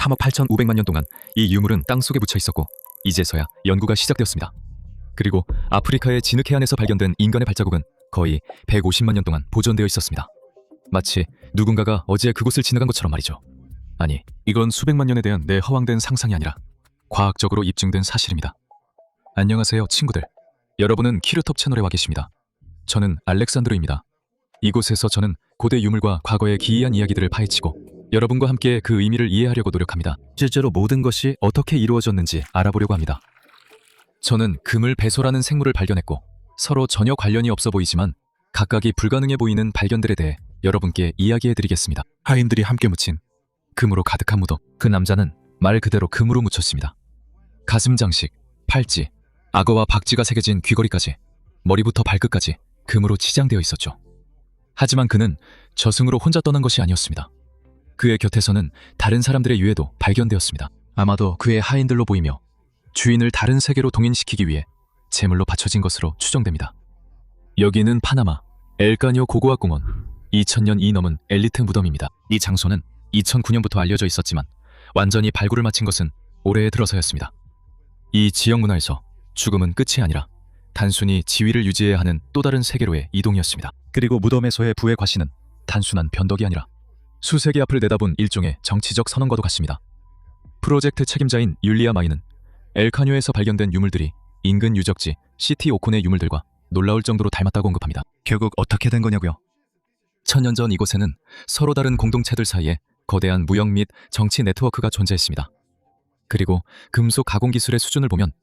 3억 8,500만 년 동안 이 유물은 땅속에 묻혀 있었고 이제서야 연구가 시작되었습니다. 그리고 아프리카의 진흙 해안에서 발견된 인간의 발자국은 거의 150만 년 동안 보존되어 있었습니다. 마치 누군가가 어제 그곳을 지나간 것처럼 말이죠. 아니, 이건 수백만 년에 대한 내 허황된 상상이 아니라 과학적으로 입증된 사실입니다. 안녕하세요, 친구들. 여러분은 키르톱 채널에 와 계십니다. 저는 알렉산드로입니다. 이곳에서 저는 고대 유물과 과거의 기이한 이야기들을 파헤치고 여러분과 함께 그 의미를 이해하려고 노력합니다. 실제로 모든 것이 어떻게 이루어졌는지 알아보려고 합니다. 저는 그물 배소라는 생물을 발견했고 서로 전혀 관련이 없어 보이지만 각각이 불가능해 보이는 발견들에 대해 여러분께 이야기해드리겠습니다. 하인들이 함께 묻힌 금으로 가득한 무덤. 그 남자는 말 그대로 금으로 묻혔습니다. 가슴 장식, 팔찌, 악어와 박쥐가 새겨진 귀걸이까지 머리부터 발끝까지 금으로 치장되어 있었죠. 하지만 그는 저승으로 혼자 떠난 것이 아니었습니다. 그의 곁에서는 다른 사람들의 유해도 발견되었습니다. 아마도 그의 하인들로 보이며 주인을 다른 세계로 동인시키기 위해 제물로 바쳐진 것으로 추정됩니다. 여기는 파나마 엘카뇨 고고학공원 2000년 이 넘은 엘리트 무덤입니다. 이 장소는 2009년부터 알려져 있었지만 완전히 발굴을 마친 것은 올해 들어서였습니다. 이 지역 문화에서 죽음은 끝이 아니라 단순히 지위를 유지해야 하는 또 다른 세계로의 이동이었습니다. 그리고 무덤에서의 부의 과시는 단순한 변덕이 아니라 수세기 앞을 내다본 일종의 정치적 선언과도 같습니다. 프로젝트 책임자인 율리아 마이는 엘카뇨에서 발견된 유물들이 인근 유적지 시티 오콘의 유물들과 놀라울 정도로 닮았다고 언급합니다. 결국 어떻게 된 거냐고요? 1000년 전 이곳에는 서로 다른 공동체들 사이에 거대한 무역 및 정치 네트워크가 존재했습니다. 그리고 금속 가공 기술의 수준을 보면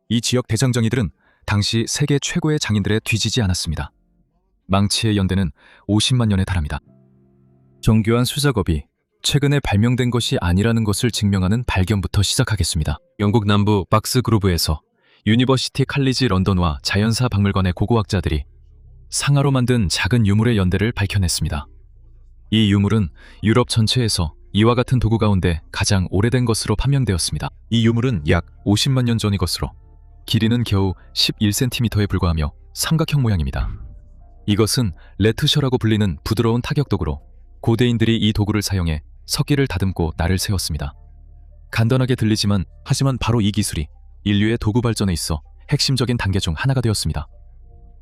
이 지역 대장정이들은 당시 세계 최고의 장인들에 뒤지지 않았습니다. 망치의 연대는 50만 년에 달합니다. 정교한 수작업이 최근에 발명된 것이 아니라는 것을 증명하는 발견부터 시작하겠습니다. 영국 남부 박스그로브에서 유니버시티 칼리지 런던과 자연사 박물관의 고고학자들이 상아로 만든 작은 유물의 연대를 밝혀냈습니다. 이 유물은 유럽 전체에서 이와 같은 도구 가운데 가장 오래된 것으로 판명되었습니다. 이 유물은 약 50만 년 전의 것으로 길이는 겨우 11cm에 불과하며 삼각형 모양입니다. 이것은 레트셔라고 불리는 부드러운 타격도구로 고대인들이 이 도구를 사용해 석기를 다듬고 날을 세웠습니다. 간단하게 들리지만 하지만 바로 이 기술이 인류의 도구 발전에 있어 핵심적인 단계 중 하나가 되었습니다.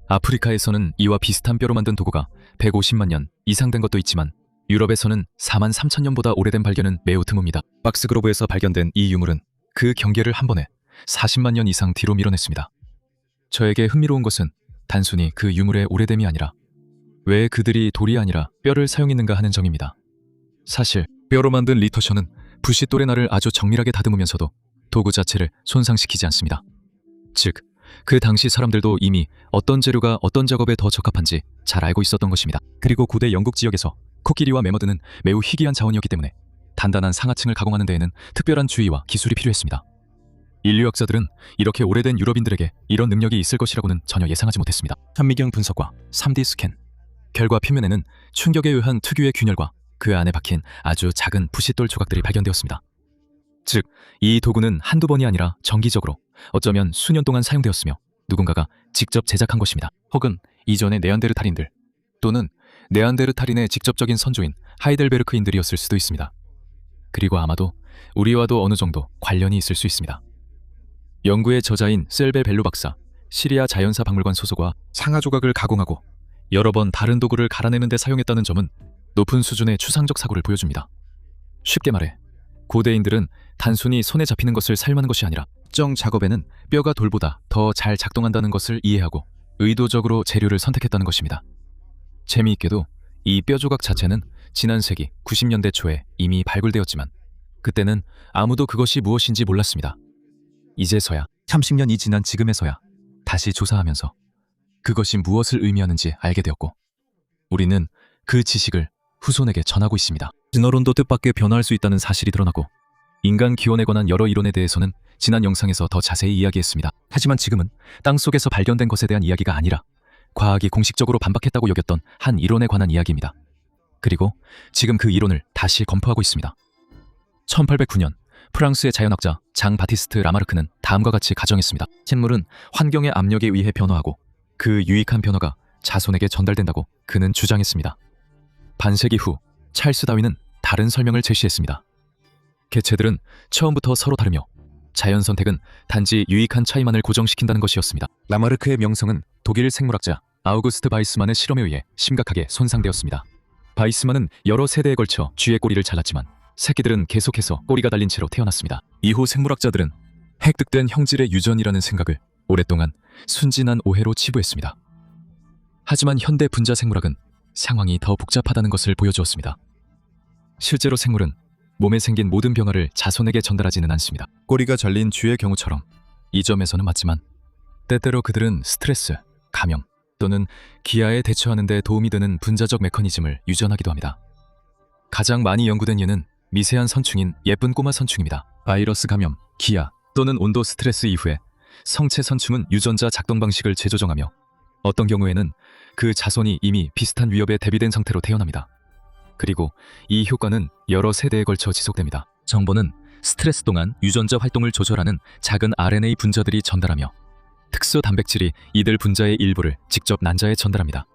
아프리카에서는 이와 비슷한 뼈로 만든 도구가 150만 년 이상 된 것도 있지만 유럽에서는 4만 3천 년보다 오래된 발견은 매우 드뭅니다. 박스그로브에서 발견된 이 유물은 그 경계를 한 번에 40만 년 이상 뒤로 밀어냈습니다. 저에게 흥미로운 것은 단순히 그 유물의 오래됨이 아니라 왜 그들이 돌이 아니라 뼈를 사용했는가 하는 점입니다. 사실 뼈로 만든 리터셔는 부시 또래 날을 아주 정밀하게 다듬으면서도 도구 자체를 손상시키지 않습니다. 즉, 그 당시 사람들도 이미 어떤 재료가 어떤 작업에 더 적합한지 잘 알고 있었던 것입니다. 그리고 고대 영국 지역에서 코끼리와 매머드는 매우 희귀한 자원이었기 때문에 단단한 상하층을 가공하는 데에는 특별한 주의와 기술이 필요했습니다. 인류학자들은 이렇게 오래된 유럽인들에게 이런 능력이 있을 것이라고는 전혀 예상하지 못했습니다. 현미경 분석과 3D 스캔 결과 표면에는 충격에 의한 특유의 균열과 그 안에 박힌 아주 작은 부싯돌 조각들이 발견되었습니다. 즉, 이 도구는 한두 번이 아니라 정기적으로 어쩌면 수년 동안 사용되었으며 누군가가 직접 제작한 것입니다. 혹은 이전의 네안데르탈인들 또는 네안데르탈인의 직접적인 선조인 하이델베르크인들이었을 수도 있습니다. 그리고 아마도 우리와도 어느 정도 관련이 있을 수 있습니다. 연구의 저자인 셀베 벨로 박사, 시리아 자연사 박물관 소속과 상하 조각을 가공하고 여러 번 다른 도구를 갈아내는 데 사용했다는 점은 높은 수준의 추상적 사고를 보여줍니다. 쉽게 말해 고대인들은 단순히 손에 잡히는 것을 사용하는 것이 아니라 특정 작업에는 뼈가 돌보다 더 잘 작동한다는 것을 이해하고 의도적으로 재료를 선택했다는 것입니다. 재미있게도 이 뼈 조각 자체는 지난 세기 90년대 초에 이미 발굴되었지만 그때는 아무도 그것이 무엇인지 몰랐습니다. 이제서야 30년이 지난 지금에서야 다시 조사하면서 그것이 무엇을 의미하는지 알게 되었고 우리는 그 지식을 후손에게 전하고 있습니다. 진화론도 뜻밖의 변화할 수 있다는 사실이 드러나고 인간 기원에 관한 여러 이론에 대해서는 지난 영상에서 더 자세히 이야기했습니다. 하지만 지금은 땅속에서 발견된 것에 대한 이야기가 아니라 과학이 공식적으로 반박했다고 여겼던 한 이론에 관한 이야기입니다. 그리고 지금 그 이론을 다시 검토하고 있습니다. 1809년 프랑스의 자연학자 장 바티스트 라마르크는 다음과 같이 가정했습니다. 식물은 환경의 압력에 의해 변화하고 그 유익한 변화가 자손에게 전달된다고 그는 주장했습니다. 반세기 후 찰스 다윈은 다른 설명을 제시했습니다. 개체들은 처음부터 서로 다르며 자연 선택은 단지 유익한 차이만을 고정시킨다는 것이었습니다. 라마르크의 명성은 독일 생물학자 아우구스트 바이스만의 실험에 의해 심각하게 손상되었습니다. 바이스만은 여러 세대에 걸쳐 쥐의 꼬리를 잘랐지만 새끼들은 계속해서 꼬리가 달린 채로 태어났습니다. 이후 생물학자들은 획득된 형질의 유전이라는 생각을 오랫동안 순진한 오해로 치부했습니다. 하지만 현대 분자 생물학은 상황이 더 복잡하다는 것을 보여주었습니다. 실제로 생물은 몸에 생긴 모든 변화를 자손에게 전달하지는 않습니다. 꼬리가 잘린 쥐의 경우처럼 이 점에서는 맞지만 때때로 그들은 스트레스, 감염 또는 기아에 대처하는 데 도움이 되는 분자적 메커니즘을 유전하기도 합니다. 가장 많이 연구된 예는 미세한 선충인 예쁜 꼬마 선충입니다. 바이러스 감염, 기아 또는 온도 스트레스 이후에 성체 선충은 유전자 작동 방식을 재조정하며 어떤 경우에는 그 자손이 이미 비슷한 위협에 대비된 상태로 태어납니다. 그리고 이 효과는 여러 세대에 걸쳐 지속됩니다. 정보는 스트레스 동안 유전자 활동을 조절하는 작은 RNA 분자들이 전달하며 특수 단백질이 이들 분자의 일부를 직접 난자에 전달합니다.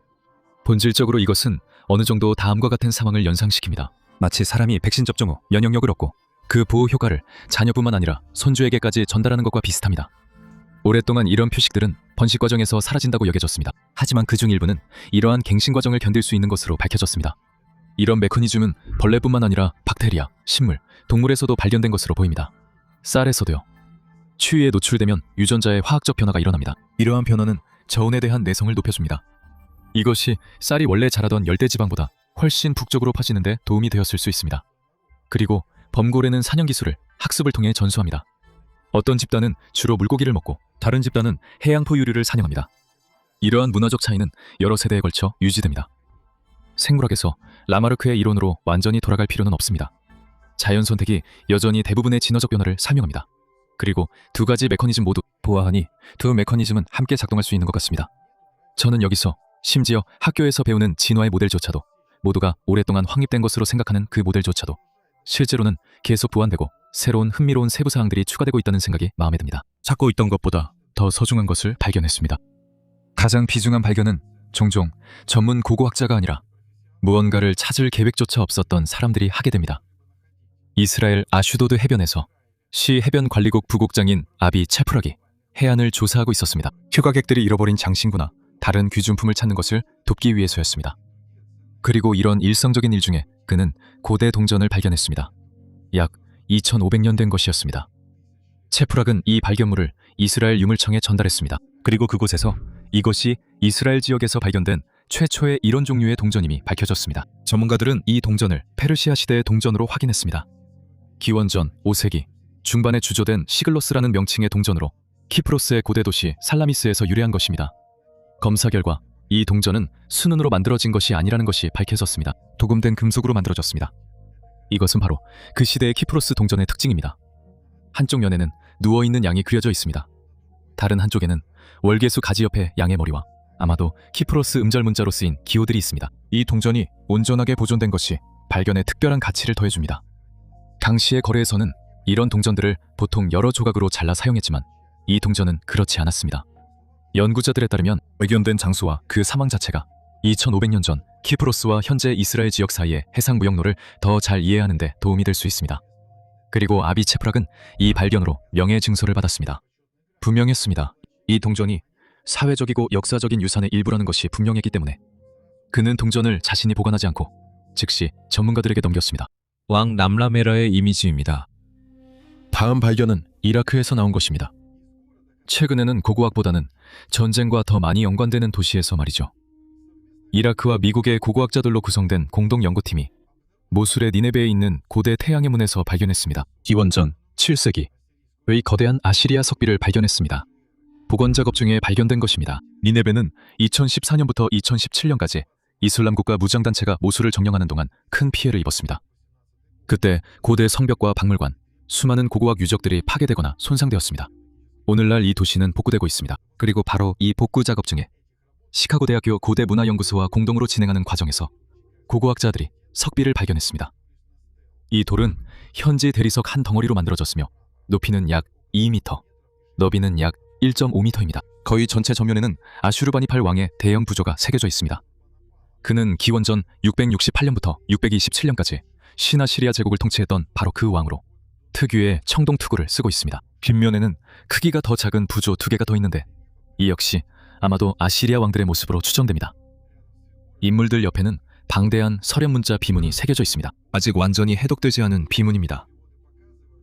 본질적으로 이것은 어느 정도 다음과 같은 상황을 연상시킵니다. 마치 사람이 백신 접종 후 면역력을 얻고 그 보호 효과를 자녀뿐만 아니라 손주에게까지 전달하는 것과 비슷합니다. 오랫동안 이런 표식들은 번식 과정에서 사라진다고 여겨졌습니다. 하지만 그중 일부는 이러한 갱신 과정을 견딜 수 있는 것으로 밝혀졌습니다. 이런 메커니즘은 벌레뿐만 아니라 박테리아, 식물, 동물에서도 발견된 것으로 보입니다. 쌀에서도요. 추위에 노출되면 유전자의 화학적 변화가 일어납니다. 이러한 변화는 저온에 대한 내성을 높여줍니다. 이것이 쌀이 원래 자라던 열대지방보다 훨씬 북쪽으로 퍼지는 데 도움이 되었을 수 있습니다. 그리고 범고래는 사냥 기술을 학습을 통해 전수합니다. 어떤 집단은 주로 물고기를 먹고 다른 집단은 해양 포유류를 사냥합니다. 이러한 문화적 차이는 여러 세대에 걸쳐 유지됩니다. 생물학에서 라마르크의 이론으로 완전히 돌아갈 필요는 없습니다. 자연 선택이 여전히 대부분의 진화적 변화를 설명합니다. 그리고 두 가지 메커니즘 모두 보아하니 두 메커니즘은 함께 작동할 수 있는 것 같습니다. 저는 여기서 심지어 학교에서 배우는 진화의 모델조차도 모두가 오랫동안 확립된 것으로 생각하는 그 모델조차도 실제로는 계속 보완되고 새로운 흥미로운 세부 사항들이 추가되고 있다는 생각이 마음에 듭니다. 찾고 있던 것보다 더 소중한 것을 발견했습니다. 가장 비중한 발견은 종종 전문 고고학자가 아니라 무언가를 찾을 계획조차 없었던 사람들이 하게 됩니다. 이스라엘 아슈도드 해변에서 시 해변관리국 부국장인 아비 체프락이 해안을 조사하고 있었습니다. 휴가객들이 잃어버린 장신구나 다른 귀중품을 찾는 것을 돕기 위해서였습니다. 그리고 이런 일상적인 일 중에 그는 고대 동전을 발견했습니다. 약 2500년 된 것이었습니다. 체프락은 이 발견물을 이스라엘 유물청에 전달했습니다. 그리고 그곳에서 이것이 이스라엘 지역에서 발견된 최초의 이런 종류의 동전임이 밝혀졌습니다. 전문가들은 이 동전을 페르시아 시대의 동전으로 확인했습니다. 기원전 5세기 중반에 주조된 시글로스라는 명칭의 동전으로 키프로스의 고대 도시 살라미스에서 유래한 것입니다. 검사 결과 이 동전은 순은으로 만들어진 것이 아니라는 것이 밝혀졌습니다. 도금된 금속으로 만들어졌습니다. 이것은 바로 그 시대의 키프로스 동전의 특징입니다. 한쪽 면에는 누워있는 양이 그려져 있습니다. 다른 한쪽에는 월계수 가지 옆에 양의 머리와 아마도 키프로스 음절 문자로 쓰인 기호들이 있습니다. 이 동전이 온전하게 보존된 것이 발견에 특별한 가치를 더해줍니다. 당시의 거래에서는 이런 동전들을 보통 여러 조각으로 잘라 사용했지만 이 동전은 그렇지 않았습니다. 연구자들에 따르면 발견된 장소와 그 사망 자체가 2500년 전 키프로스와 현재 이스라엘 지역 사이의 해상 무역로를 더 잘 이해하는 데 도움이 될 수 있습니다. 그리고 아비 체프락은 이 발견으로 명예 증서를 받았습니다. 분명했습니다. 이 동전이 사회적이고 역사적인 유산의 일부라는 것이 분명했기 때문에 그는 동전을 자신이 보관하지 않고 즉시 전문가들에게 넘겼습니다. 왕 람라메라의 이미지입니다. 다음 발견은 이라크에서 나온 것입니다. 최근에는 고고학보다는 전쟁과 더 많이 연관되는 도시에서 말이죠. 이라크와 미국의 고고학자들로 구성된 공동연구팀이 모술의 니네베에 있는 고대 태양의 문에서 발견했습니다. 기원전 7세기의 거대한 아시리아 석비를 발견했습니다. 복원 작업 중에 발견된 것입니다. 니네베는 2014년부터 2017년까지 이슬람 국가 무장단체가 모술을 점령하는 동안 큰 피해를 입었습니다. 그때 고대 성벽과 박물관, 수많은 고고학 유적들이 파괴되거나 손상되었습니다. 오늘날 이 도시는 복구되고 있습니다. 그리고 바로 이 복구 작업 중에 시카고 대학교 고대문화연구소와 공동으로 진행하는 과정에서 고고학자들이 석비를 발견했습니다. 이 돌은 현지 대리석 한 덩어리로 만들어졌으며 높이는 약 2m, 너비는 약 1.5m입니다. 거의 전체 전면에는 아슈르바니팔 왕의 대형 부조가 새겨져 있습니다. 그는 기원전 668년부터 627년까지 신아시리아 제국을 통치했던 바로 그 왕으로 특유의 청동 투구를 쓰고 있습니다. 뒷면에는 크기가 더 작은 부조 2개가 더 있는데 이 역시 아마도 아시리아 왕들의 모습으로 추정됩니다. 인물들 옆에는 방대한 서련 문자 비문이 새겨져 있습니다. 아직 완전히 해독되지 않은 비문입니다.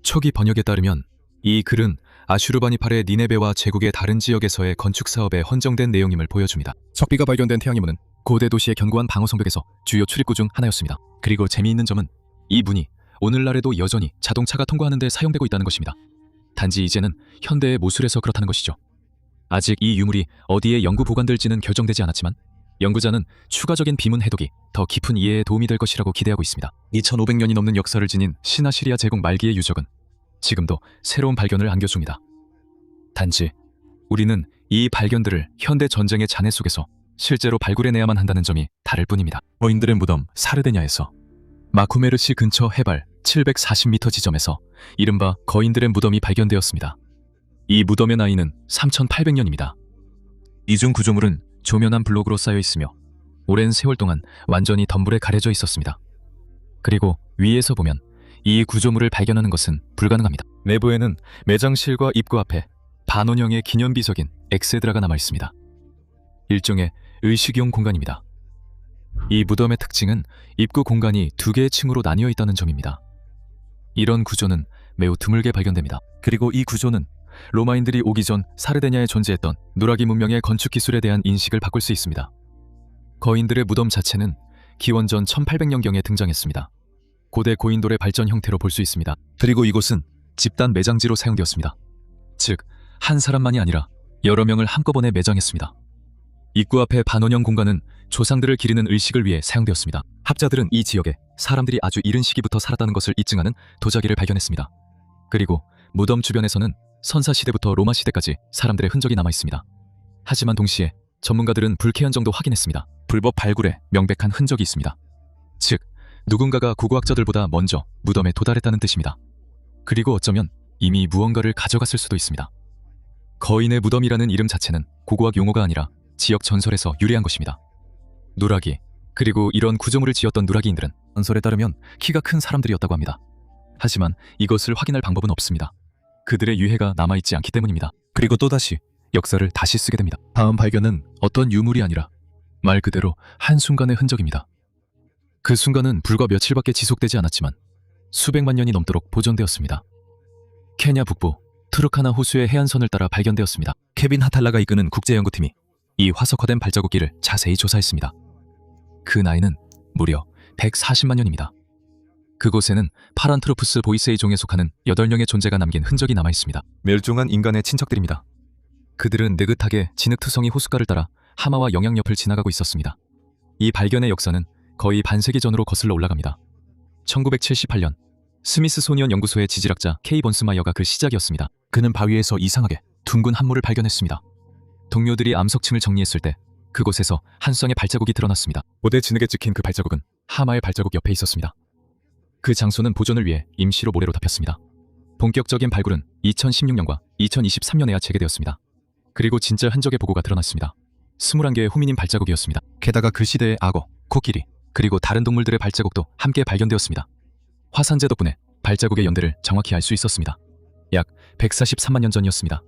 초기 번역에 따르면 이 글은 아슈르바니팔의 니네베와 제국의 다른 지역에서의 건축 사업에 헌정된 내용임을 보여줍니다. 석비가 발견된 태양의 문은 고대 도시의 견고한 방어 성벽에서 주요 출입구 중 하나였습니다. 그리고 재미있는 점은 이 문이 오늘날에도 여전히 자동차가 통과하는 데 사용되고 있다는 것입니다. 단지 이제는 현대의 모술에서 그렇다는 것이죠. 아직 이 유물이 어디에 영구 보관될지는 결정되지 않았지만 연구자는 추가적인 비문 해독이 더 깊은 이해에 도움이 될 것이라고 기대하고 있습니다. 2500년이 넘는 역사를 지닌 신아시리아 제국 말기의 유적은 지금도 새로운 발견을 안겨줍니다. 단지 우리는 이 발견들을 현대 전쟁의 잔해 속에서 실제로 발굴해내야만 한다는 점이 다를 뿐입니다. 거인들의 무덤 사르데냐에서 마쿠메르시 근처 해발 740m 지점에서 이른바 거인들의 무덤이 발견되었습니다. 이 무덤의 나이는 3800년입니다. 이중 구조물은 조면한 블록으로 쌓여 있으며 오랜 세월 동안 완전히 덤불에 가려져 있었습니다. 그리고 위에서 보면 이 구조물을 발견하는 것은 불가능합니다. 내부에는 매장실과 입구 앞에 반원형의 기념비석인 엑세드라가 남아 있습니다. 일종의 의식용 공간입니다. 이 무덤의 특징은 입구 공간이 2개의 층으로 나뉘어 있다는 점입니다. 이런 구조는 매우 드물게 발견됩니다. 그리고 이 구조는 로마인들이 오기 전 사르데냐에 존재했던 누라기 문명의 건축 기술에 대한 인식을 바꿀 수 있습니다. 거인들의 무덤 자체는 기원전 1800년경에 등장했습니다. 고대 고인돌의 발전 형태로 볼 수 있습니다. 그리고 이곳은 집단 매장지로 사용되었습니다. 즉, 한 사람만이 아니라 여러 명을 한꺼번에 매장했습니다. 입구 앞의 반원형 공간은 조상들을 기리는 의식을 위해 사용되었습니다. 학자들은 이 지역에 사람들이 아주 이른 시기부터 살았다는 것을 입증하는 도자기를 발견했습니다. 그리고 무덤 주변에서는 선사시대부터 로마시대까지 사람들의 흔적이 남아 있습니다. 하지만 동시에 전문가들은 불쾌한 정도 확인했습니다. 불법 발굴에 명백한 흔적이 있습니다. 즉, 누군가가 고고학자들보다 먼저 무덤에 도달했다는 뜻입니다. 그리고 어쩌면 이미 무언가를 가져갔을 수도 있습니다. 거인의 무덤이라는 이름 자체는 고고학 용어가 아니라 지역 전설에서 유래한 것입니다. 누라기, 그리고 이런 구조물을 지었던 누라기인들은 전설에 따르면 키가 큰 사람들이었다고 합니다. 하지만 이것을 확인할 방법은 없습니다. 그들의 유해가 남아있지 않기 때문입니다. 그리고 또다시 역사를 다시 쓰게 됩니다. 다음 발견은 어떤 유물이 아니라 말 그대로 한순간의 흔적입니다. 그 순간은 불과 며칠밖에 지속되지 않았지만 수백만 년이 넘도록 보존되었습니다. 케냐 북부 투르카나 호수의 해안선을 따라 발견되었습니다. 케빈 하탈라가 이끄는 국제연구팀이 이 화석화된 발자국기를 자세히 조사했습니다. 그 나이는 무려 140만 년입니다. 그곳에는 파란트로푸스 보이세이 종에 속하는 8명의 존재가 남긴 흔적이 남아있습니다. 멸종한 인간의 친척들입니다. 그들은 느긋하게 진흙투성이 호숫가를 따라 하마와 영양 옆을 지나가고 있었습니다. 이 발견의 역사는 거의 반세기 전으로 거슬러 올라갑니다. 1978년 스미스소니언 연구소의 지질학자 케이 번스마이어가 그 시작이었습니다. 그는 바위에서 이상하게 둥근 함몰을 발견했습니다. 동료들이 암석층을 정리했을 때 그곳에서 한 쌍의 발자국이 드러났습니다. 고대 진흙에 찍힌 그 발자국은 하마의 발자국 옆에 있었습니다. 그 장소는 보존을 위해 임시로 모래로 덮였습니다. 본격적인 발굴은 2016년과 2023년에야 재개되었습니다. 그리고 진짜 흔적의 보고가 드러났습니다. 21개의 호미닌 발자국이었습니다. 게다가 그 시대의 악어, 코끼리, 그리고 다른 동물들의 발자국도 함께 발견되었습니다. 화산재 덕분에 발자국의 연대를 정확히 알 수 있었습니다. 약 143만 년 전이었습니다.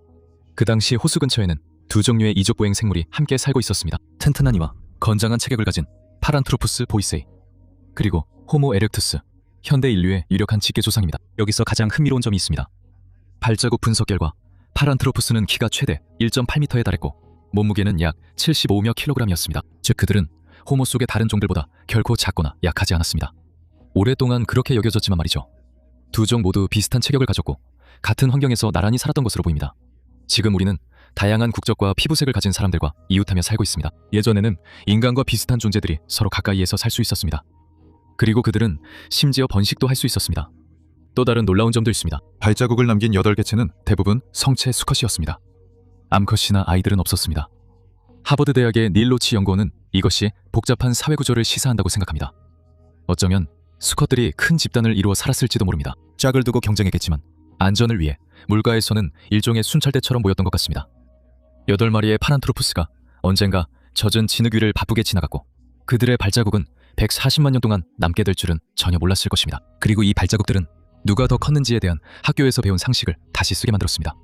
그 당시 호수 근처에는 2종류의 이족보행 생물이 함께 살고 있었습니다. 튼튼한 이와 건장한 체격을 가진 파란트로푸스 보이세이, 그리고 호모 에렉투스, 현대 인류의 유력한 직계 조상입니다. 여기서 가장 흥미로운 점이 있습니다. 발자국 분석 결과 파란트로푸스는 키가 최대 1.8m에 달했고 몸무게는 약 75여 kg이었습니다. 즉 그들은 호모 속의 다른 종들보다 결코 작거나 약하지 않았습니다. 오랫동안 그렇게 여겨졌지만 말이죠. 두 종 모두 비슷한 체격을 가졌고 같은 환경에서 나란히 살았던 것으로 보입니다. 지금 우리는 다양한 국적과 피부색을 가진 사람들과 이웃하며 살고 있습니다. 예전에는 인간과 비슷한 존재들이 서로 가까이에서 살 수 있었습니다. 그리고 그들은 심지어 번식도 할 수 있었습니다. 또 다른 놀라운 점도 있습니다. 발자국을 남긴 8개체는 대부분 성체 수컷이었습니다. 암컷이나 아이들은 없었습니다. 하버드 대학의 닐 로치 연구원은 이것이 복잡한 사회 구조를 시사한다고 생각합니다. 어쩌면 수컷들이 큰 집단을 이루어 살았을지도 모릅니다. 짝을 두고 경쟁했겠지만 안전을 위해 물가에서는 일종의 순찰대처럼 모였던 것 같습니다. 8마리의 파란트로푸스가 언젠가 젖은 진흙 위를 바쁘게 지나갔고 그들의 발자국은 140만 년 동안 남게 될 줄은 전혀 몰랐을 것입니다. 그리고 이 발자국들은 누가 더 컸는지에 대한 학교에서 배운 상식을 다시 쓰게 만들었습니다.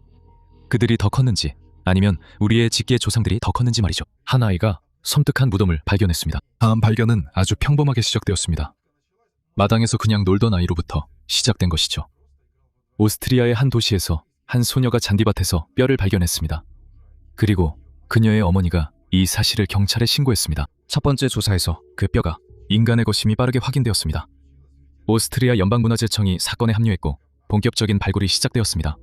그들이 더 컸는지 아니면 우리의 직계 조상들이 더 컸는지 말이죠. 한 아이가 섬뜩한 무덤을 발견했습니다. 다음 발견은 아주 평범하게 시작되었습니다. 마당에서 그냥 놀던 아이로부터 시작된 것이죠. 오스트리아의 한 도시에서 한 소녀가 잔디밭에서 뼈를 발견했습니다. 그리고 그녀의 어머니가 이 사실을 경찰에 신고했습니다. 첫 번째 조사에서 그 뼈가 인간의 것임이 빠르게 확인되었습니다. 오스트리아 연방문화재청이 사건에 합류했고 본격적인 발굴이 시작되었습니다.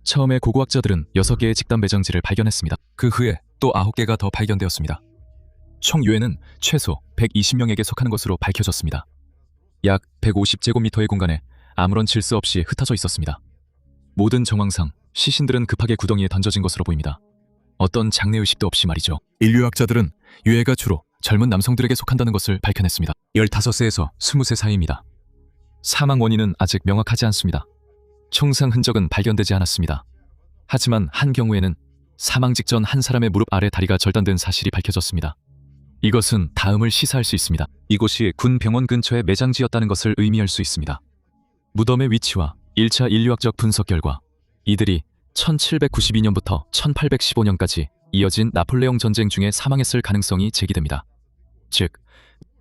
처음에 고고학자들은 6개의 집단 매장지를 발견했습니다. 그 후에 또 9개가 더 발견되었습니다. 총 유해는 최소 120명에게 속하는 것으로 밝혀졌습니다. 약 150제곱미터의 공간에 아무런 질서 없이 흩어져 있었습니다. 모든 정황상 시신들은 급하게 구덩이에 던져진 것으로 보입니다. 어떤 장례의식도 없이 말이죠. 인류학자들은 유해가 주로 젊은 남성들에게 속한다는 것을 밝혀냈습니다. 15세에서 20세 사이입니다. 사망 원인은 아직 명확하지 않습니다. 총상 흔적은 발견되지 않았습니다. 하지만 한 경우에는 사망 직전 한 사람의 무릎 아래 다리가 절단된 사실이 밝혀졌습니다. 이것은 다음을 시사할 수 있습니다. 이곳이 군 병원 근처의 매장지였다는 것을 의미할 수 있습니다. 무덤의 위치와 1차 인류학적 분석 결과 이들이 1792년부터 1815년까지 이어진 나폴레옹 전쟁 중에 사망했을 가능성이 제기됩니다. 즉,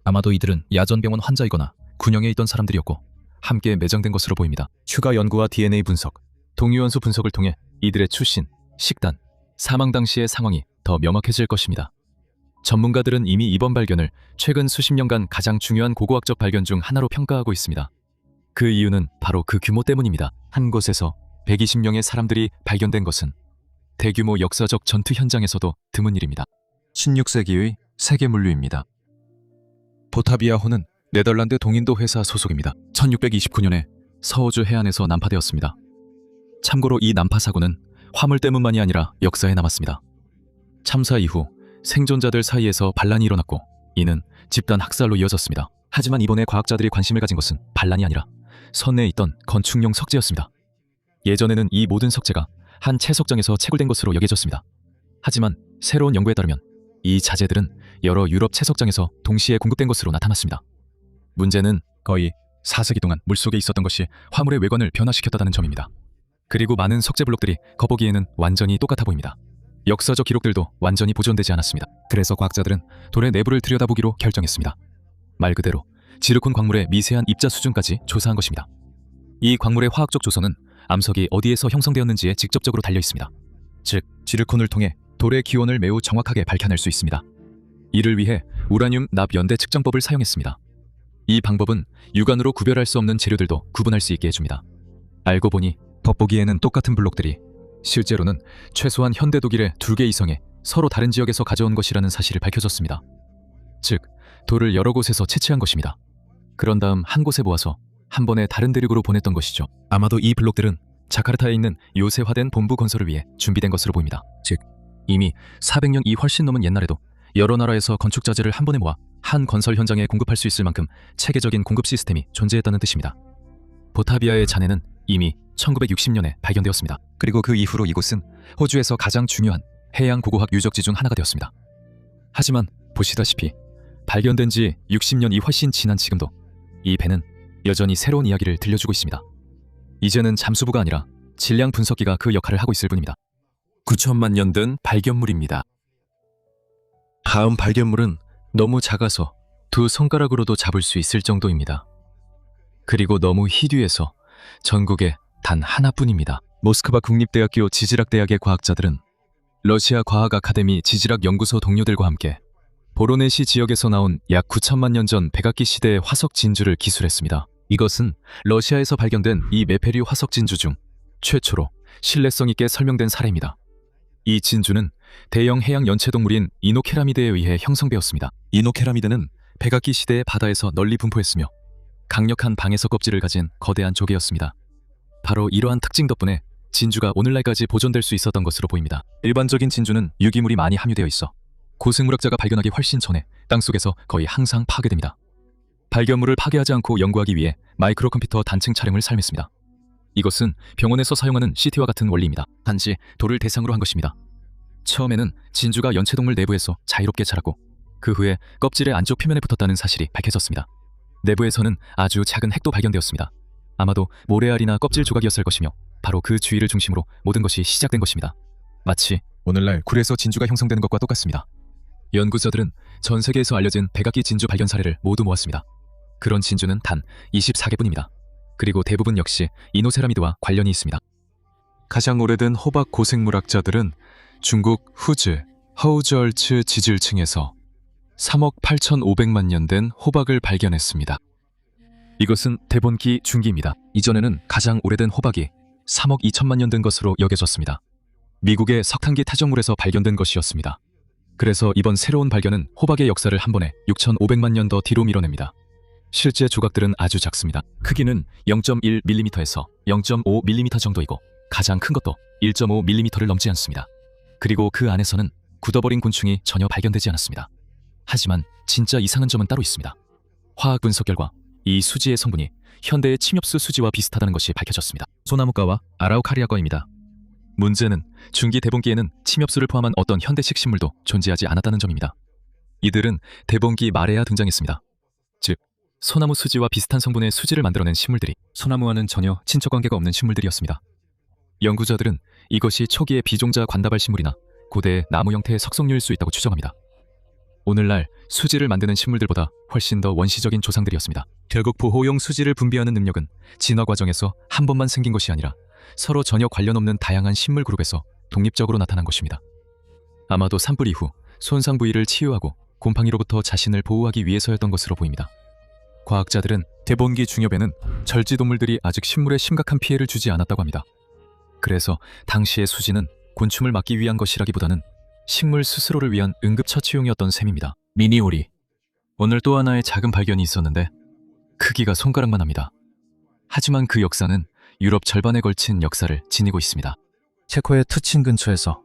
아마도 이들은 야전병원 환자이거나 군영에 있던 사람들이었고 함께 매장된 것으로 보입니다. 추가 연구와 DNA 분석, 동위원소 분석을 통해 이들의 출신, 식단, 사망 당시의 상황이 더 명확해질 것입니다. 전문가들은 이미 이번 발견을 최근 수십 년간 가장 중요한 고고학적 발견 중 하나로 평가하고 있습니다. 그 이유는 바로 그 규모 때문입니다. 한 곳에서 120명의 사람들이 발견된 것은 대규모 역사적 전투 현장에서도 드문 일입니다. 16세기의 세계 물류입니다. 보타비아호는 네덜란드 동인도 회사 소속입니다. 1629년에 서호주 해안에서 난파되었습니다. 참고로 이 난파 사고는 화물 때문만이 아니라 역사에 남았습니다. 참사 이후 생존자들 사이에서 반란이 일어났고 이는 집단 학살로 이어졌습니다. 하지만 이번에 과학자들이 관심을 가진 것은 반란이 아니라 선내에 있던 건축용 석재였습니다. 예전에는 이 모든 석재가 한 채석장에서 채굴된 것으로 여겨졌습니다. 하지만 새로운 연구에 따르면 이 자재들은 여러 유럽 채석장에서 동시에 공급된 것으로 나타났습니다. 문제는 거의 4세기 동안 물속에 있었던 것이 화물의 외관을 변화시켰다는 점입니다. 그리고 많은 석재 블록들이 겉보기에는 완전히 똑같아 보입니다. 역사적 기록들도 완전히 보존되지 않았습니다. 그래서 과학자들은 돌의 내부를 들여다보기로 결정했습니다. 말 그대로 지르콘 광물의 미세한 입자 수준까지 조사한 것입니다. 이 광물의 화학적 조성은 암석이 어디에서 형성되었는지에 직접적으로 달려 있습니다. 즉, 지르콘을 통해 돌의 기원을 매우 정확하게 밝혀낼 수 있습니다. 이를 위해 우라늄 납 연대 측정법을 사용했습니다. 이 방법은 육안으로 구별할 수 없는 재료들도 구분할 수 있게 해줍니다. 알고 보니 겉보기에는 똑같은 블록들이 실제로는 최소한 현대 독일의 2개 이상의 서로 다른 지역에서 가져온 것이라는 사실을 밝혀졌습니다. 즉, 돌을 여러 곳에서 채취한 것입니다. 그런 다음 한 곳에 모아서 한 번에 다른 대륙으로 보냈던 것이죠. 아마도 이 블록들은 자카르타에 있는 요새화된 본부 건설을 위해 준비된 것으로 보입니다. 즉, 이미 400년이 훨씬 넘은 옛날에도 여러 나라에서 건축 자재를 한 번에 모아 한 건설 현장에 공급할 수 있을 만큼 체계적인 공급 시스템이 존재했다는 뜻입니다. 보타비아의 잔해는 이미 1960년에 발견되었습니다. 그리고 그 이후로 이곳은 호주에서 가장 중요한 해양 고고학 유적지 중 하나가 되었습니다. 하지만 보시다시피 발견된 지 60년이 훨씬 지난 지금도 이 배는 여전히 새로운 이야기를 들려주고 있습니다. 이제는 잠수부가 아니라 질량 분석기가 그 역할을 하고 있을 뿐입니다. 9천만 년 된 발견물입니다. 다음 발견물은 너무 작아서 2 손가락으로도 잡을 수 있을 정도입니다. 그리고 너무 희귀해서 전국에 단 하나뿐입니다. 모스크바 국립대학교 지질학대학의 과학자들은 러시아 과학 아카데미 지질학 연구소 동료들과 함께 보로네시 지역에서 나온 약 9천만 년 전 백악기 시대의 화석 진주를 기술했습니다. 이것은 러시아에서 발견된 이 메페류 화석 진주 중 최초로 신뢰성 있게 설명된 사례입니다. 이 진주는 대형 해양 연체동물인 이노케라미드에 의해 형성되었습니다. 이노케라미드는 백악기 시대의 바다에서 널리 분포했으며 강력한 방해석 껍질을 가진 거대한 조개였습니다. 바로 이러한 특징 덕분에 진주가 오늘날까지 보존될 수 있었던 것으로 보입니다. 일반적인 진주는 유기물이 많이 함유되어 있어 고생물학자가 발견하기 훨씬 전에 땅속에서 거의 항상 파괴됩니다. 발견물을 파괴하지 않고 연구하기 위해 마이크로 컴퓨터 단층 촬영을 사용했습니다. 이것은 병원에서 사용하는 CT와 같은 원리입니다. 단지 돌을 대상으로 한 것입니다. 처음에는 진주가 연체동물 내부에서 자유롭게 자랐고 그 후에 껍질의 안쪽 표면에 붙었다는 사실이 밝혀졌습니다. 내부에서는 아주 작은 핵도 발견되었습니다. 아마도 모래알이나 껍질 조각이었을 것이며 바로 그 주위를 중심으로 모든 것이 시작된 것입니다. 마치 오늘날 굴에서 진주가 형성되는 것과 똑같습니다. 연구자들은 전 세계에서 알려진 백악기 진주 발견 사례를 모두 모았습니다. 그런 진주는 단 24개뿐입니다. 그리고 대부분 역시 이노세라미드와 관련이 있습니다. 가장 오래된 호박 고생물학자들은 중국 후즈, 허우즈얼츠 지질층에서 3억 8,500만 년 된 호박을 발견했습니다. 이것은 대본기 중기입니다. 이전에는 가장 오래된 호박이 3억 2천만 년 된 것으로 여겨졌습니다. 미국의 석탄기 타정물에서 발견된 것이었습니다. 그래서 이번 새로운 발견은 호박의 역사를 한 번에 6,500만 년 더 뒤로 밀어냅니다. 실제 조각들은 아주 작습니다. 크기는 0.1mm에서 0.5mm 정도이고 가장 큰 것도 1.5mm를 넘지 않습니다. 그리고 그 안에서는 굳어버린 곤충이 전혀 발견되지 않았습니다. 하지만 진짜 이상한 점은 따로 있습니다. 화학 분석 결과 이 수지의 성분이 현대의 침엽수 수지와 비슷하다는 것이 밝혀졌습니다. 소나무과와 아라우카리아과입니다. 문제는 중기 대본기에는 침엽수를 포함한 어떤 현대식 식물도 존재하지 않았다는 점입니다. 이들은 대본기 말에야 등장했습니다. 즉, 소나무 수지와 비슷한 성분의 수지를 만들어낸 식물들이 소나무와는 전혀 친척 관계가 없는 식물들이었습니다. 연구자들은 이것이 초기의 비종자 관다발 식물이나 고대의 나무 형태의 석성류일 수 있다고 추정합니다. 오늘날 수지를 만드는 식물들보다 훨씬 더 원시적인 조상들이었습니다. 결국 보호용 수지를 분비하는 능력은 진화 과정에서 한 번만 생긴 것이 아니라 서로 전혀 관련 없는 다양한 식물 그룹에서 독립적으로 나타난 것입니다. 아마도 산불 이후 손상 부위를 치유하고 곰팡이로부터 자신을 보호하기 위해서였던 것으로 보입니다. 과학자들은 대본기 중엽에는 절지동물들이 아직 식물에 심각한 피해를 주지 않았다고 합니다. 그래서 당시의 수지는 곤충을 막기 위한 것이라기보다는 식물 스스로를 위한 응급처치용이었던 셈입니다. 미니오리. 오늘 또 하나의 작은 발견이 있었는데 크기가 손가락만 합니다. 하지만 그 역사는 유럽 절반에 걸친 역사를 지니고 있습니다. 체코의 투친 근처에서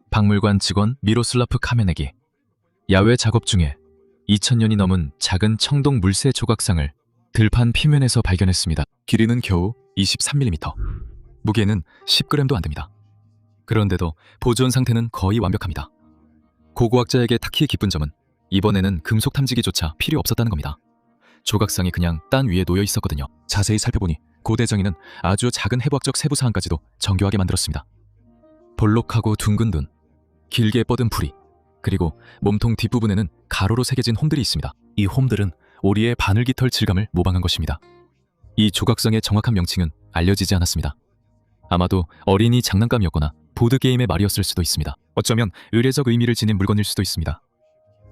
박물관 직원 미로슬라프 카메네기 야외 작업 중에 2000년이 넘은 작은 청동 물새 조각상을 들판 피면에서 발견했습니다. 길이는 겨우 23mm, 무게는 10g도 안 됩니다. 그런데도 보존 상태는 거의 완벽합니다. 고고학자에게 특히 기쁜 점은 이번에는 금속 탐지기조차 필요 없었다는 겁니다. 조각상이 그냥 땅 위에 놓여 있었거든요. 자세히 살펴보니 고대정인은 아주 작은 해부학적 세부 사항까지도 정교하게 만들었습니다. 볼록하고 둥근 눈, 길게 뻗은 부리, 그리고 몸통 뒷부분에는 가로로 새겨진 홈들이 있습니다. 이 홈들은 오리의 바늘깃털 질감을 모방한 것입니다. 이 조각상의 정확한 명칭은 알려지지 않았습니다. 아마도 어린이 장난감이었거나 보드게임의 말이었을 수도 있습니다. 어쩌면 의례적 의미를 지닌 물건일 수도 있습니다.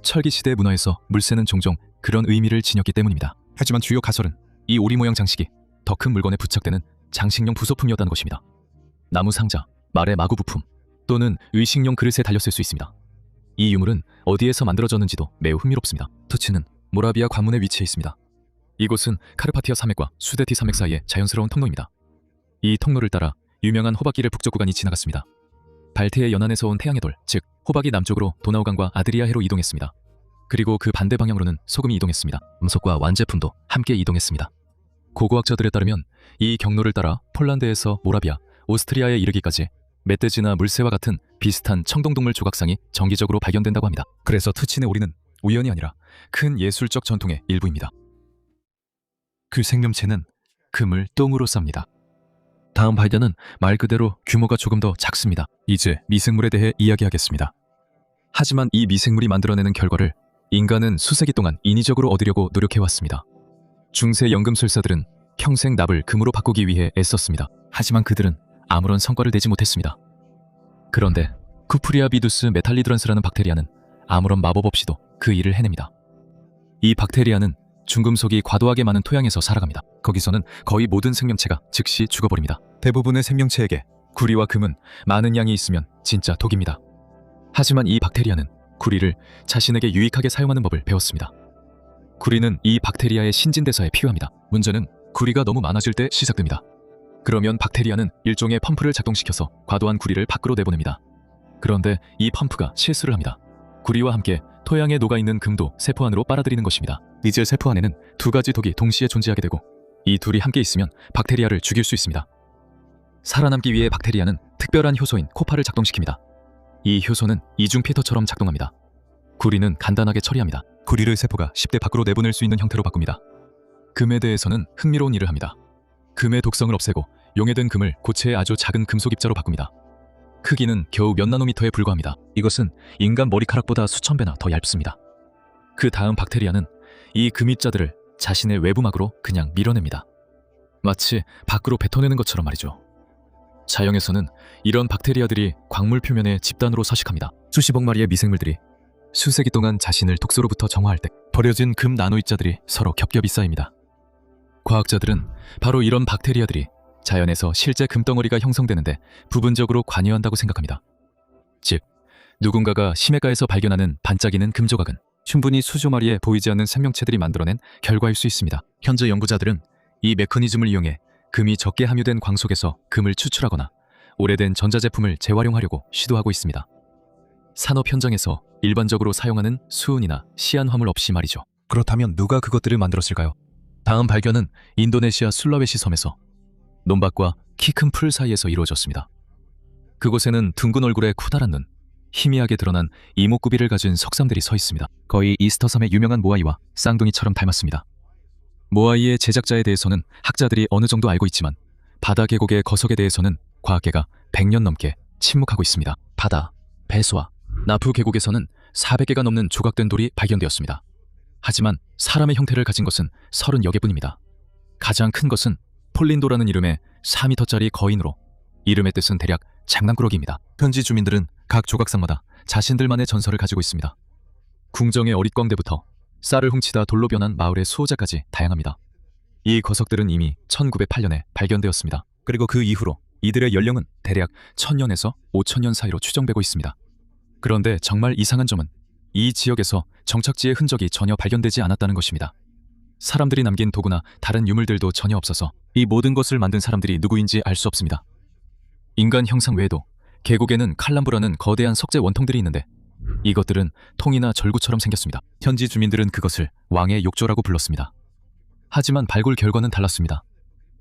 철기시대 문화에서 물새는 종종 그런 의미를 지녔기 때문입니다. 하지만 주요 가설은 이 오리 모양 장식이 더 큰 물건에 부착되는 장식용 부소품이었다는 것입니다. 나무 상자, 말의 마구 부품, 또는 의식용 그릇에 달렸을 수 있습니다. 이 유물은 어디에서 만들어졌는지도 매우 흥미롭습니다. 투치는 모라비아 관문에 위치해 있습니다. 이곳은 카르파티아 산맥과 수데티 산맥 사이의 자연스러운 통로입니다. 이 통로를 따라 유명한 호박길의 북쪽 구간이 지나갔습니다. 발트해 연안에서 온 태양의 돌, 즉 호박이 남쪽으로 도나우강과 아드리아해로 이동했습니다. 그리고 그 반대 방향으로는 소금이 이동했습니다. 음속과 완제품도 함께 이동했습니다. 고고학자들에 따르면 이 경로를 따라 폴란드에서 모라비아, 오스트리아에 이르기까지 멧돼지나 물새와 같은 비슷한 청동동물 조각상이 정기적으로 발견된다고 합니다. 그래서 투친의 오리는 우연이 아니라 큰 예술적 전통의 일부입니다. 그 생명체는 금을 똥으로 쌉니다. 다음 발견은 말 그대로 규모가 조금 더 작습니다. 이제 미생물에 대해 이야기하겠습니다. 하지만 이 미생물이 만들어내는 결과를 인간은 수세기 동안 인위적으로 얻으려고 노력해왔습니다. 중세 연금술사들은 평생 납을 금으로 바꾸기 위해 애썼습니다. 하지만 그들은 아무런 성과를 내지 못했습니다. 그런데 쿠프리아비두스 메탈리드런스라는 박테리아는 아무런 마법 없이도 그 일을 해냅니다. 이 박테리아는 중금속이 과도하게 많은 토양에서 살아갑니다. 거기서는 거의 모든 생명체가 즉시 죽어버립니다. 대부분의 생명체에게 구리와 금은 많은 양이 있으면 진짜 독입니다. 하지만 이 박테리아는 구리를 자신에게 유익하게 사용하는 법을 배웠습니다. 구리는 이 박테리아의 신진대사에 필요합니다. 문제는 구리가 너무 많아질 때 시작됩니다. 그러면 박테리아는 일종의 펌프를 작동시켜서 과도한 구리를 밖으로 내보냅니다. 그런데 이 펌프가 실수를 합니다. 구리와 함께 토양에 녹아있는 금도 세포 안으로 빨아들이는 것입니다. 이제 세포 안에는 두 가지 독이 동시에 존재하게 되고 이 둘이 함께 있으면 박테리아를 죽일 수 있습니다. 살아남기 위해 박테리아는 특별한 효소인 코파를 작동시킵니다. 이 효소는 이중 필터처럼 작동합니다. 구리는 간단하게 처리합니다. 구리를 세포가 10대 밖으로 내보낼 수 있는 형태로 바꿉니다. 금에 대해서는 흥미로운 일을 합니다. 금의 독성을 없애고 용해된 금을 고체의 아주 작은 금속 입자로 바꿉니다. 크기는 겨우 몇 나노미터에 불과합니다. 이것은 인간 머리카락보다 수천 배나 더 얇습니다. 그 다음 박테리아는 이 금입자들을 자신의 외부막으로 그냥 밀어냅니다. 마치 밖으로 뱉어내는 것처럼 말이죠. 자연에서는 이런 박테리아들이 광물 표면에 집단으로 서식합니다. 수십억 마리의 미생물들이 수세기 동안 자신을 독소로부터 정화할 때 버려진 금 나노입자들이 서로 겹겹이 쌓입니다. 과학자들은 바로 이런 박테리아들이 자연에서 실제 금덩어리가 형성되는데 부분적으로 관여한다고 생각합니다. 즉, 누군가가 심해가에서 발견하는 반짝이는 금조각은 충분히 수조 마리의 보이지 않는 생명체들이 만들어낸 결과일 수 있습니다. 현재 연구자들은 이 메커니즘을 이용해 금이 적게 함유된 광 속에서 금을 추출하거나 오래된 전자제품을 재활용하려고 시도하고 있습니다. 산업 현장에서 일반적으로 사용하는 수은이나 시안 화물 없이 말이죠. 그렇다면 누가 그것들을 만들었을까요? 다음 발견은 인도네시아 술라웨시 섬에서 논밭과 키 큰 풀 사이에서 이루어졌습니다. 그곳에는 둥근 얼굴에 커다란 눈, 희미하게 드러난 이목구비를 가진 석삼들이 서 있습니다. 거의 이스터섬의 유명한 모아이와 쌍둥이처럼 닮았습니다. 모아이의 제작자에 대해서는 학자들이 어느 정도 알고 있지만 바다 계곡의 거석에 대해서는 과학계가 100년 넘게 침묵하고 있습니다. 바다, 배수와 나프 계곡에서는 400개가 넘는 조각된 돌이 발견되었습니다. 하지만 사람의 형태를 가진 것은 30여 개뿐입니다. 가장 큰 것은 폴린도라는 이름의 4m짜리 거인으로 이름의 뜻은 대략 장난꾸러기입니다. 현지 주민들은 각 조각상마다 자신들만의 전설을 가지고 있습니다. 궁정의 어릿광대부터 쌀을 훔치다 돌로 변한 마을의 수호자까지 다양합니다. 이 거석들은 이미 1908년에 발견되었습니다. 그리고 그 이후로 이들의 연령은 대략 1000년에서 5000년 사이로 추정되고 있습니다. 그런데 정말 이상한 점은 이 지역에서 정착지의 흔적이 전혀 발견되지 않았다는 것입니다. 사람들이 남긴 도구나 다른 유물들도 전혀 없어서 이 모든 것을 만든 사람들이 누구인지 알 수 없습니다. 인간 형상 외에도 계곡에는 칼람부라는 거대한 석재 원통들이 있는데 이것들은 통이나 절구처럼 생겼습니다. 현지 주민들은 그것을 왕의 욕조라고 불렀습니다. 하지만 발굴 결과는 달랐습니다.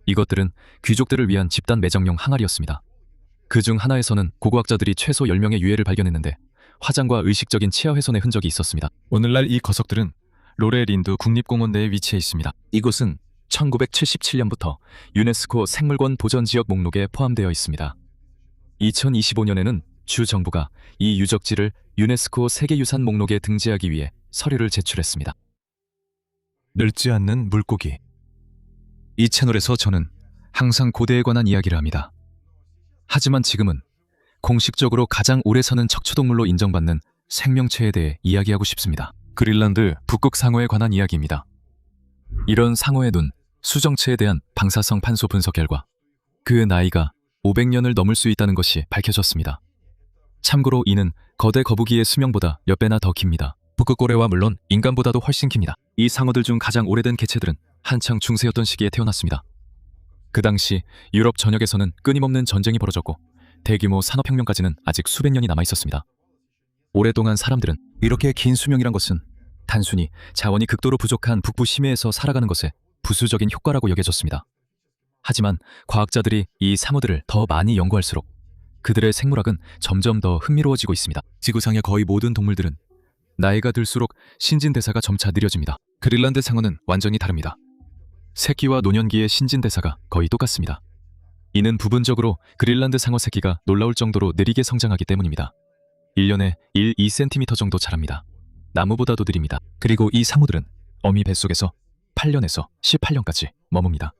이것들은 귀족들을 위한 집단 매장용 항아리였습니다. 그중 하나에서는 고고학자들이 최소 10명의 유해를 발견했는데 화장과 의식적인 치아 훼손의 흔적이 있었습니다. 오늘날 이 거석들은 로레린두 국립공원 내에 위치해 있습니다. 이곳은 1977년부터 유네스코 생물권 보전지역 목록에 포함되어 있습니다. 2025년에는 주 정부가 이 유적지를 유네스코 세계유산 목록에 등재하기 위해 서류를 제출했습니다. 늙지 않는 물고기. 이 채널에서 저는 항상 고대에 관한 이야기를 합니다. 하지만 지금은 공식적으로 가장 오래 사는 척추동물로 인정받는 생명체에 대해 이야기하고 싶습니다. 그린란드 북극 상어에 관한 이야기입니다. 이런 상어의 눈, 수정체에 대한 방사성 판소 분석 결과 그 나이가 500년을 넘을 수 있다는 것이 밝혀졌습니다. 참고로 이는 거대 거북이의 수명보다 몇 배나 더 깁니다. 북극고래와 물론 인간보다도 훨씬 깁니다. 이 상어들 중 가장 오래된 개체들은 한창 중세였던 시기에 태어났습니다. 그 당시 유럽 전역에서는 끊임없는 전쟁이 벌어졌고 대규모 산업혁명까지는 아직 수백 년이 남아있었습니다. 오랫동안 사람들은 이렇게 긴 수명이란 것은 단순히 자원이 극도로 부족한 북부 심해에서 살아가는 것에 부수적인 효과라고 여겨졌습니다. 하지만 과학자들이 이 상어들을 더 많이 연구할수록 그들의 생물학은 점점 더 흥미로워지고 있습니다. 지구상의 거의 모든 동물들은 나이가 들수록 신진대사가 점차 느려집니다. 그린란드 상어는 완전히 다릅니다. 새끼와 노년기의 신진대사가 거의 똑같습니다. 이는 부분적으로 그린란드 상어 새끼가 놀라울 정도로 느리게 성장하기 때문입니다. 1년에 1-2cm 정도 자랍니다. 나무보다도 느립니다. 그리고 이 상어들은 어미 뱃속에서 8년에서 18년까지 머뭅니다.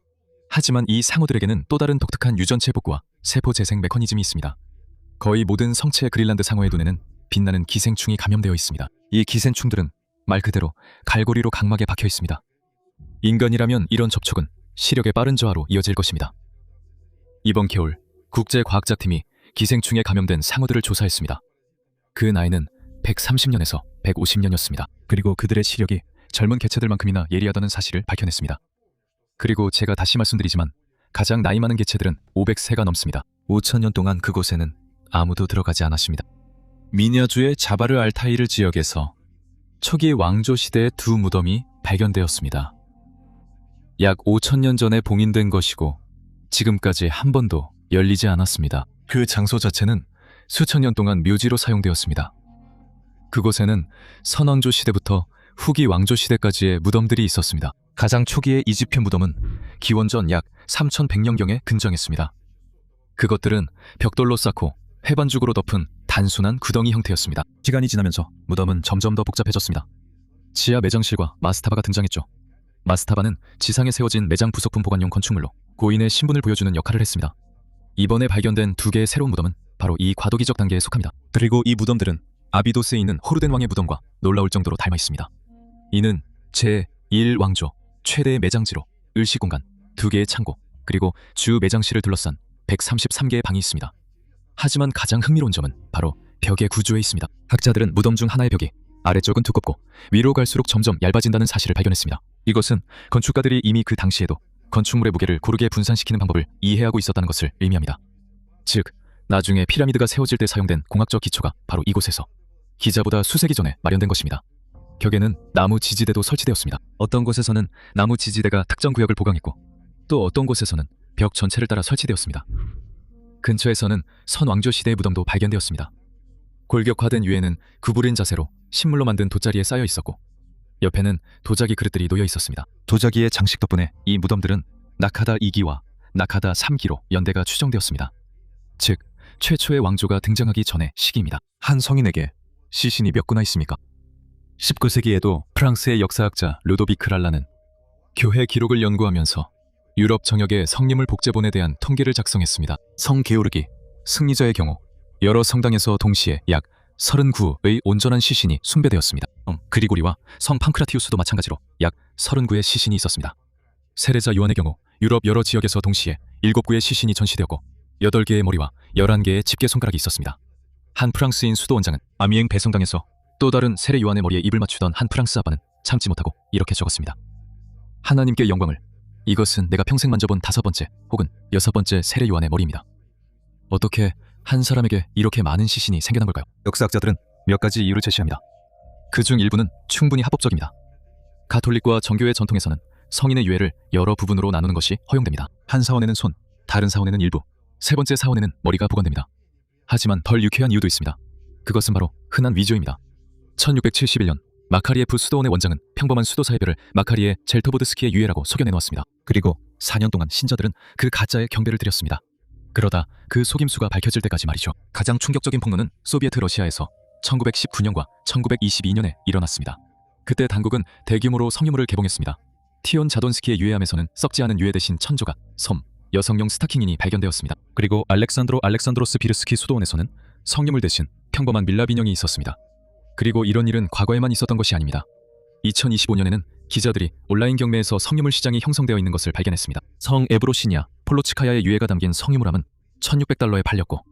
하지만 이 상어들에게는 또 다른 독특한 유전체 복구와 세포 재생 메커니즘이 있습니다. 거의 모든 성체 그린란드 상어의 눈에는 빛나는 기생충이 감염되어 있습니다. 이 기생충들은 말 그대로 갈고리로 각막에 박혀 있습니다. 인간이라면 이런 접촉은 시력의 빠른 저하로 이어질 것입니다. 이번 겨울 국제과학자팀이 기생충에 감염된 상어들을 조사했습니다. 그 나이는 130년에서 150년이었습니다. 그리고 그들의 시력이 젊은 개체들만큼이나 예리하다는 사실을 밝혀냈습니다. 그리고 제가 다시 말씀드리지만 가장 나이 많은 개체들은 500세가 넘습니다. 5000년 동안 그곳에는 아무도 들어가지 않았습니다. 미냐주의 자바르 알타이르 지역에서 초기 왕조 시대의 두 무덤이 발견되었습니다. 약 5000년 전에 봉인된 것이고 지금까지 한 번도 열리지 않았습니다. 그 장소 자체는 수천 년 동안 묘지로 사용되었습니다. 그곳에는 선원조 시대부터 후기 왕조 시대까지의 무덤들이 있었습니다. 가장 초기의 이집트 무덤은 기원전 약 3100년경에 근정했습니다. 그것들은 벽돌로 쌓고 해반죽으로 덮은 단순한 구덩이 형태였습니다. 시간이 지나면서 무덤은 점점 더 복잡해졌습니다. 지하 매장실과 마스타바가 등장했죠. 마스타바는 지상에 세워진 매장 부속품 보관용 건축물로 고인의 신분을 보여주는 역할을 했습니다. 이번에 발견된 두 개의 새로운 무덤은 바로 이 과도기적 단계에 속합니다. 그리고 이 무덤들은 아비도스에 있는 호르덴 왕의 무덤과 놀라울 정도로 닮아 있습니다. 이는 제1왕조 최대의 매장지로 을식 공간, 2개의 창고, 그리고 주 매장실을 둘러싼 133개의 방이 있습니다. 하지만 가장 흥미로운 점은 바로 벽의 구조에 있습니다. 학자들은 무덤 중 하나의 벽이 아래쪽은 두껍고 위로 갈수록 점점 얇아진다는 사실을 발견했습니다. 이것은 건축가들이 이미 그 당시에도 건축물의 무게를 고르게 분산시키는 방법을 이해하고 있었다는 것을 의미합니다. 즉, 나중에 피라미드가 세워질 때 사용된 공학적 기초가 바로 이곳에서 기자보다 수세기 전에 마련된 것입니다. 벽에는 나무 지지대도 설치되었습니다. 어떤 곳에서는 나무 지지대가 특정 구역을 보강했고 또 어떤 곳에서는 벽 전체를 따라 설치되었습니다. 근처에서는 선왕조 시대의 무덤도 발견되었습니다. 골격화된 위에는 구부린 자세로 신물로 만든 돗자리에 쌓여 있었고 옆에는 도자기 그릇들이 놓여 있었습니다. 도자기의 장식 덕분에 이 무덤들은 나카다 2기와 나카다 3기로 연대가 추정되었습니다. 즉, 최초의 왕조가 등장하기 전의 시기입니다. 한 성인에게 시신이 몇 구나 있습니까? 19세기에도 프랑스의 역사학자 루도비크 랄라는 교회 기록을 연구하면서 유럽 정역의 성리물 복제본에 대한 통계를 작성했습니다. 성 게오르기, 승리자의 경우 여러 성당에서 동시에 약 39의 온전한 시신이 숭배되었습니다. 그리고리와 성 팡크라티우스도 마찬가지로 약 39의 시신이 있었습니다. 세례자 요한의 경우 유럽 여러 지역에서 동시에 7구의 시신이 전시되었고 8개의 머리와 11개의 집게 손가락이 있었습니다. 한 프랑스인 수도 원장은 아미엥 배성당에서 또 다른 세례 요한의 머리에 입을 맞추던 한 프랑스 아빠는 참지 못하고 이렇게 적었습니다. 하나님께 영광을. 이것은 내가 평생 만져본 5번째 혹은 6번째 세례 요한의 머리입니다. 어떻게 한 사람에게 이렇게 많은 시신이 생겨난 걸까요? 역사학자들은 몇 가지 이유를 제시합니다. 그중 일부는 충분히 합법적입니다. 가톨릭과 정교회 전통에서는 성인의 유해를 여러 부분으로 나누는 것이 허용됩니다. 한 사원에는 손, 다른 사원에는 일부, 세 번째 사원에는 머리가 보관됩니다. 하지만 덜 유쾌한 이유도 있습니다. 그것은 바로 흔한 위조입니다. 1671년 마카리에프 수도원의 원장은 평범한 수도 사회별을 마카리에 젤토보드스키의 유해라고 속여내놓았습니다. 그리고 4년 동안 신자들은 그 가짜에 경배를 드렸습니다. 그러다 그 속임수가 밝혀질 때까지 말이죠. 가장 충격적인 폭로는 소비에트 러시아에서 1919년과 1922년에 일어났습니다. 그때 당국은 대규모로 성유물을 개봉했습니다. 티온 자돈스키의 유해함에서는 썩지 않은 유해 대신 천조각, 섬, 여성용 스타킹인이 발견되었습니다. 그리고 알렉산드로스 비르스키 수도원에서는 성유물 대신 평범한 밀랍 인형이 있었습니다. 그리고 이런 일은 과거에만 있었던 것이 아닙니다. 2025년에는 기자들이 온라인 경매에서 성유물 시장이 형성되어 있는 것을 발견했습니다. 성 에브로시니아 폴로츠카야의 유해가 담긴 성유물함은 1,600달러에 팔렸고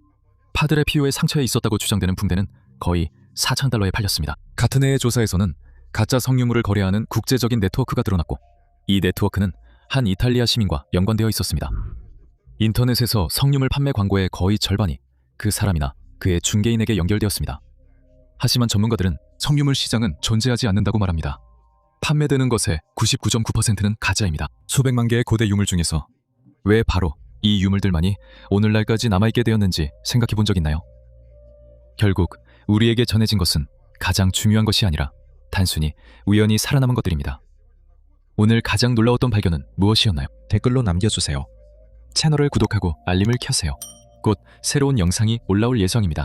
파드레 피오의 상처에 있었다고 주장되는 붕대는 거의 4,000달러에 팔렸습니다. 같은 해의 조사에서는 가짜 성유물을 거래하는 국제적인 네트워크가 드러났고 이 네트워크는 한 이탈리아 시민과 연관되어 있었습니다. 인터넷에서 성유물 판매 광고의 거의 절반이 그 사람이나 그의 중개인에게 연결되었습니다. 하지만 전문가들은 성유물 시장은 존재하지 않는다고 말합니다. 판매되는 것의 99.9%는 가짜입니다. 수백만 개의 고대 유물 중에서 왜 바로 이 유물들만이 오늘날까지 남아있게 되었는지 생각해 본 적 있나요? 결국 우리에게 전해진 것은 가장 중요한 것이 아니라 단순히 우연히 살아남은 것들입니다. 오늘 가장 놀라웠던 발견은 무엇이었나요? 댓글로 남겨주세요. 채널을 구독하고 알림을 켜세요. 곧 새로운 영상이 올라올 예정입니다.